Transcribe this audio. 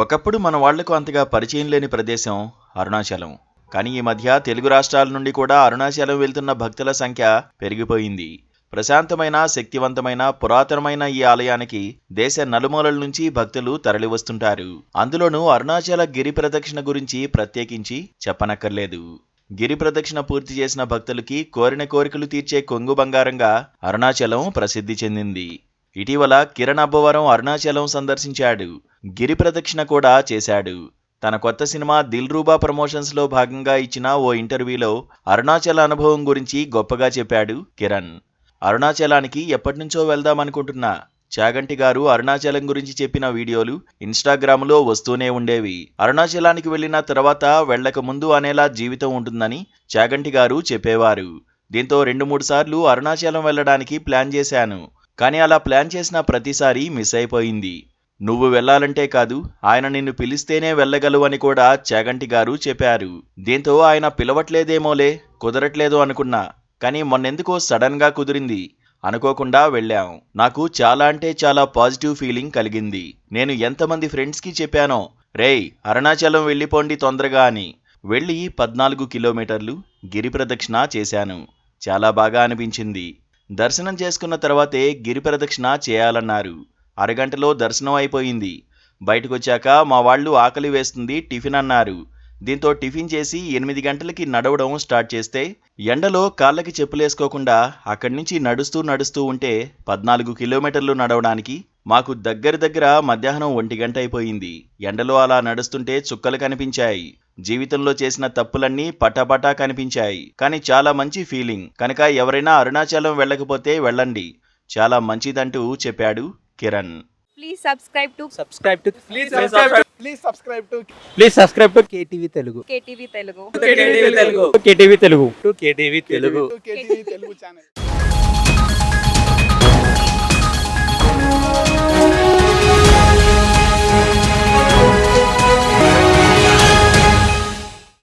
ఒకప్పుడు మన వాళ్లకు అంతగా పరిచయం లేని ప్రదేశం అరుణాచలం. కానీ ఈ మధ్య తెలుగు రాష్ట్రాల నుండి కూడా అరుణాచలం వెళ్తున్న భక్తుల సంఖ్య పెరిగిపోయింది. ప్రశాంతమైన, శక్తివంతమైన, పురాతనమైన ఈ ఆలయానికి దేశ నలుమూలల నుంచి భక్తులు తరలివస్తుంటారు. అందులోనూ అరుణాచల గిరి ప్రదక్షిణ గురించి ప్రత్యేకించి చెప్పనక్కర్లేదు. గిరి ప్రదక్షిణ పూర్తి చేసిన భక్తులకి కోరిన కోరికలు తీర్చే కొంగు బంగారంగా అరుణాచలం ప్రసిద్ధి చెందింది. ఇటీవల కిరణ్ అబ్బవరం అరుణాచలం సందర్శించాడు. గిరి ప్రదక్షిణ కూడా చేశాడు. తన కొత్త సినిమా దిల్రూబా ప్రమోషన్స్ లో భాగంగా ఇచ్చిన ఓ ఇంటర్వ్యూలో అరుణాచల అనుభవం గురించి గొప్పగా చెప్పాడు కిరణ్. అరుణాచలానికి ఎప్పటినుంచో వెళ్దామనుకుంటున్నా. చాగంటి గారు అరుణాచలం గురించి చెప్పిన వీడియోలు ఇన్స్టాగ్రామ్లో వస్తూనే ఉండేవి. అరుణాచలానికి వెళ్లిన తర్వాత వెళ్లక ముందు అనేలా జీవితం ఉంటుందని చాగంటి గారు చెప్పేవారు. దీంతో 2-3 సార్లు అరుణాచలం వెళ్లడానికి ప్లాన్ చేశాను. కానీ అలా ప్లాన్ చేసిన ప్రతిసారి మిస్ అయిపోయింది. నువ్వు వెళ్లాలంటే కాదు, ఆయన నిన్ను పిలిస్తేనే వెళ్ళగలవు అని కూడా చాగంటి గారు చెప్పారు. దీంతో ఆయన పిలవట్లేదేమోలే, కుదరట్లేదు అనుకున్నా. కానీ మొన్నెందుకో సడన్ గా కుదిరింది. అనుకోకుండా వెళ్ళాం. నాకు చాలా అంటే చాలా పాజిటివ్ ఫీలింగ్ కలిగింది. నేను ఎంతమంది ఫ్రెండ్స్కి చెప్పానో, రేయ్ అరుణాచలం వెళ్ళిపోండి తొందరగా అని. వెళ్ళి 14 కిలోమీటర్లు గిరి ప్రదక్షిణ చేశాను. చాలా బాగా అనిపించింది. దర్శనం చేసుకున్న తర్వాతే గిరి ప్రదక్షిణ చేయాలన్నారు. అరగంటలో దర్శనం అయిపోయింది. బయటకొచ్చాక మా వాళ్ళు ఆకలి వేస్తుంది, టిఫిన్ అన్నారు. దీంతో టిఫిన్ చేసి 8 గంటలకి నడవడం స్టార్ట్ చేస్తే ఎండలో కాళ్ళకి చెప్పులేసుకోకుండా అక్కడి నుంచి నడుస్తూ ఉంటే 14 కిలోమీటర్లు నడవడానికి మాకు దగ్గర మధ్యాహ్నం 1 గంట అయిపోయింది. ఎండలో అలా నడుస్తుంటే చుక్కలు కనిపించాయి. జీవితంలో చేసిన తప్పులన్నీ పటాపటా కనిపించాయి. కానీ చాలా మంచి ఫీలింగ్. కనుక ఎవరైనా అరుణాచలం వెళ్ళకపోతే వెళ్ళండి, చాలా మంచిదంటూ చెప్పాడు Kiran. Please subscribe to KTV Telugu. KTV Telugu. KTV Telugu channel.